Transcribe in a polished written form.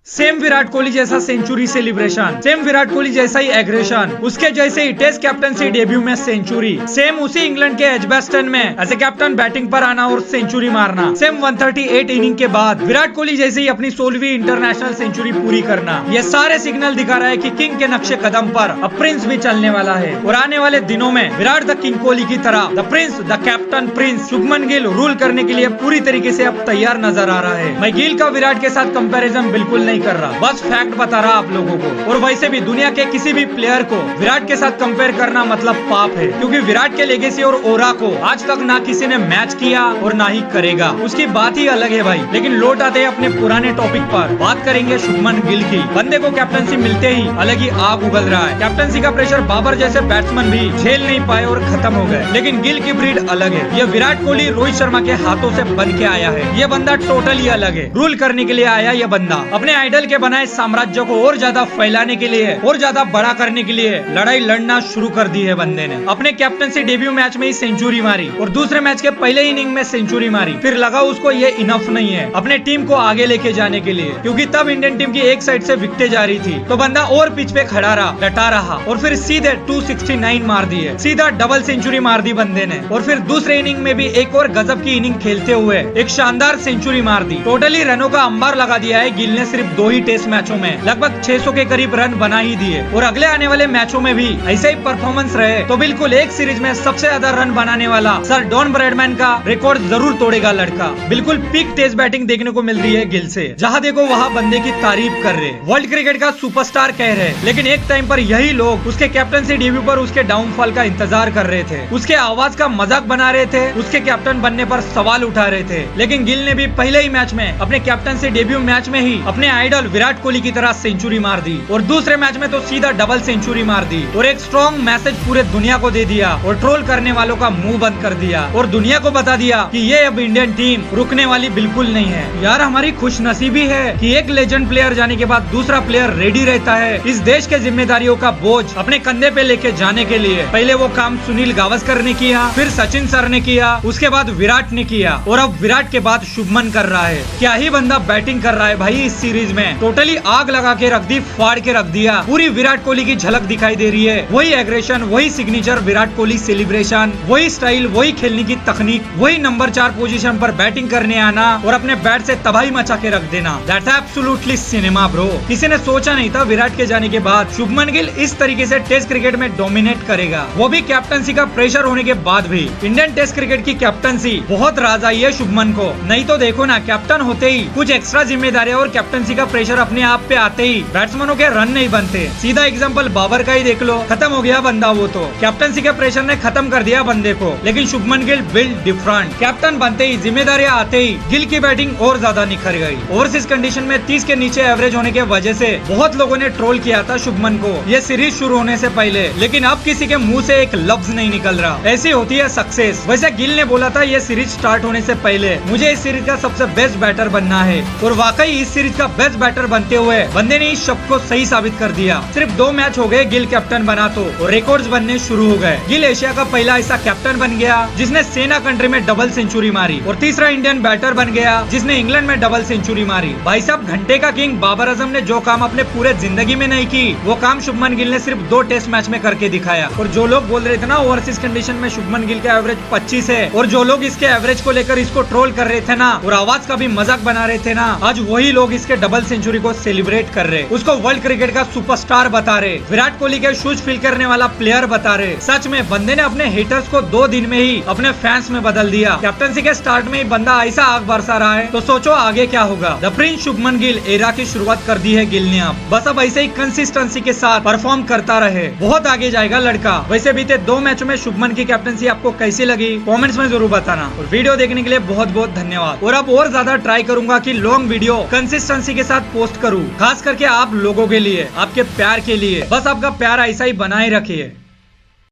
Same Virat Kohli जैसा century celebration, same Virat Kohli जैसा ही एग्रेशन, उसके जैसे ही टेस्ट कैप्टनसी डेब्यू में सेंचुरी, सेम उसी इंग्लैंड के एजबेस्टन में एज ए कैप्टन बैटिंग पर आना और सेंचुरी मारना, सेम 138 इनिंग के बाद विराट कोहली जैसे ही अपनी 16वीं इंटरनेशनल सेंचुरी पूरी करना। ये सारे सिग्नल दिखा रहा है कि किंग के नक्शे कदम पर अब प्रिंस भी चलने वाला है और आने वाले दिनों में विराट द किंग कोहली की तरह the Prince, the captain Prince Shubman Gill rule करने के लिए पूरी तरीके से अब तैयार नजर आ रहा है। मैं गिल का विराट के साथ कंपैरिजन बिल्कुल नहीं कर रहा, बस फैक्ट बता रहा आप लोगों को। और वैसे भी दुनिया के किसी भी प्लेयर को विराट के साथ कंपेयर करना मतलब पाप है, क्योंकि विराट के लेगेसी और ओरा को आज तक ना किसी ने मैच किया और ना ही करेगा। उसकी बात ही अलग है भाई। लेकिन लौट आते हैं अपने पुराने टॉपिक पर, बात करेंगे शुभमन गिल की। बंदे को कैप्टनसी मिलते ही अलग ही आग उगल रहा है। कैप्टनसी का प्रेशर बाबर जैसे बैट्समैन भी झेल नहीं पाए और खत्म हो गए। लेकिन गिल की ब्रीड अलग है। ये विराट कोहली रोहित शर्मा के हाथों से बन के आया है। ये बंदा टोटली अलग है। रूल करने के लिए आया ये बंदा। अपने आइडल के बनाए साम्राज्य को और ज्यादा फैलाने के लिए और ज्यादा बड़ा करने के लिए लड़ाई लड़ना शुरू कर दी है बंदे ने। अपने कैप्टनसी डेब्यू मैच में ही सेंचुरी मारी और दूसरे मैच के पहले इनिंग में सेंचुरी मारी। फिर लगा उसको ये इनफ नहीं है अपने टीम को आगे लेके जाने के लिए, क्योंकि तब इंडियन टीम की एक साइड से विकेटें जा रही थी। तो बंदा और पिच पे खड़ा रहा, डटा रहा और फिर सीधे 269 मार दी है। सीधा डबल सेंचुरी मार दी बंदे ने। और फिर दूसरे इनिंग में भी एक और गजब की इनिंग खेलते हुए एक शानदार सेंचुरी मार दी। टोटली रनों का अंबार लगा दिया है गिल ने सिर्फ 2 ही टेस्ट मैचों में। लगभग 600 के करीब रन बना ही दिए। और अगले आने वाले मैचों में भी ऐसे ही परफॉर्मेंस रहे तो बिल्कुल एक सीरीज में सबसे ज्यादा रन बनाने वाला सर डॉन ब्रैडमैन का रिकॉर्ड जरूर तोड़ेगा लड़का। बिल्कुल पीक टेस्ट बैटिंग देखने को मिल रही है गिल से। जहां देखो वहां बंदे की तारीफ कर रहे, वर्ल्ड क्रिकेट का सुपरस्टार कह रहे। लेकिन एक टाइम पर यही लोग उसके कैप्टनसी डेब्यू पर उसके डाउनफॉल का इंतजार कर रहे थे, उसके आवाज का मजाक बना रहे थे, उसके कैप्टन बनने पर सवाल उठा रहे थे। लेकिन गिल ने भी पहले ही मैच में, अपने कैप्टनसी डेब्यू मैच में ही अपने आइडल विराट कोहली की तरह सेंचुरी मार दी और दूसरे मैच में तो सीधा डबल सेंचुरी मार दी और एक स्ट्रॉन्ग मैसेज पूरे दुनिया को दे दिया और ट्रोल करने वालों का मुंह बंद कर दिया और दुनिया को बता दिया कि ये अब इंडियन टीम रुकने वाली बिल्कुल नहीं है। यार हमारी खुशनसीबी है कि एक लेजेंड प्लेयर जाने के बाद दूसरा प्लेयर रेडी रहता है इस देश के जिम्मेदारियों का बोझ अपने कंधे पे लेके जाने के लिए। पहले वो काम सुनील गावस्कर ने किया, फिर सचिन सर ने किया, उसके बाद विराट ने किया और अब विराट के बाद शुभमन कर रहा है। क्या ही बंदा बैटिंग कर रहा है भाई इस सीरीज में। टोटली आग लगा के रख दी, फाड़ के रख दिया। पूरी विराट कोहली की झलक दिखाई दे रही है। वही एग्रेशन, वही सिग्नेचर विराट कोहली सेलिब्रेशन, वही स्टाइल, वही खेलने की तकनीक, वही नंबर 4 पोजीशन पर बैटिंग करने आना और अपने बैट से तबाही मचा के रख देना। That's absolutely cinema bro. किसी ने सोचा नहीं था विराट के जाने के बाद शुभमन गिल इस तरीके से टेस्ट क्रिकेट में डोमिनेट करेगा, वो भी कैप्टनसी का प्रेशर होने के बाद भी। इंडियन टेस्ट क्रिकेट की कैप्टनसी बहुत राज आई है शुभमन को। नहीं तो देखो ना, कैप्टन होते ही कुछ एक्स्ट्रा जिम्मेदारियां और कैप्टनसी का प्रेशर अपने आप पे आते ही बैट्समैनों के रन नहीं बनते। सीधा एग्जांपल बाबर का ही देख लो, खत्म हो गया बंदा। वो तो कैप्टनसी के प्रेशर ने खत्म कर दिया बंदे को। लेकिन Shubman Gill build different. Captain बनते ही, जिम्मेदारियां आते ही गिल की बैटिंग और ज्यादा निखर गई। ओवरसीज कंडीशन में 30 के नीचे एवरेज होने के वजह से बहुत लोगों ने ट्रोल किया था शुभमन को ये सीरीज शुरू होने से पहले। लेकिन अब किसी के मुंह से एक लफ्ज नहीं निकल रहा। ऐसी होती है सक्सेस। वैसे गिल ने बोला था ये सीरीज स्टार्ट होने से पहले, मुझे इस सीरीज का सबसे बेस्ट बैटर बनना है और वाकई इस सीरीज का बेस्ट बैटर बनते हुए बंदे ने इस शब्द को सही साबित कर दिया। सिर्फ 2 मैच हो गए गिल कैप्टन बना तो और रिकॉर्ड्स बनने शुरू हो गए। गिल एशिया का पहला ऐसा कैप्टन बन गया जिसने सेना कंट्री में डबल सेंचुरी मारी और तीसरा इंडियन बैटर बन गया जिसने इंग्लैंड में डबल सेंचुरी मारी। भाई साहब, घंटे का किंग बाबर आजम ने जो काम अपने पूरे जिंदगी में नहीं की, वो काम शुभमन गिल ने सिर्फ 2 टेस्ट मैच में करके दिखाया। और जो लोग बोल रहे थे ना ओवरसीज कंडीशन में शुभमन गिल का एवरेज 25 है और जो लोग इसके एवरेज को लेकर इसको ट्रोल कर रहे थे ना और आवाज का भी मजाक बना रहे थे ना, आज वही लोग इसके डबल सेंचुरी को सेलिब्रेट कर रहे, उसको वर्ल्ड क्रिकेट का सुपरस्टार बता रहे, विराट कोहली के शूज फील करने वाला प्लेयर बता रहे। सच में बंदे ने अपने हेटर्स को 2 दिन में ही अपने फैंस में बदल दिया। कैप्टनसी के स्टार्ट में ही बंदा ऐसा आग बरसा रहा है तो सोचो आगे क्या होगा। The Prince Shubman Gill era की शुरुआत कर दी है गिल ने। अब बस अब ऐसे ही कंसिस्टेंसी के साथ परफॉर्म करता रहे, बहुत आगे जाएगा लड़का। वैसे बीते 2 मैचों में शुभमन की कैप्टनसी आपको कैसी लगी कमेंट्स में जरूर बताना। और वीडियो देखने के लिए बहुत बहुत धन्यवाद। और अब और ज्यादा ट्राई करूंगा कि लॉन्ग वीडियो कंसिस्टेंसी के साथ पोस्ट करूं, खास करके आप लोगों के लिए, आपके प्यार के लिए। बस आपका प्यार ऐसा ही बनाए रखिए।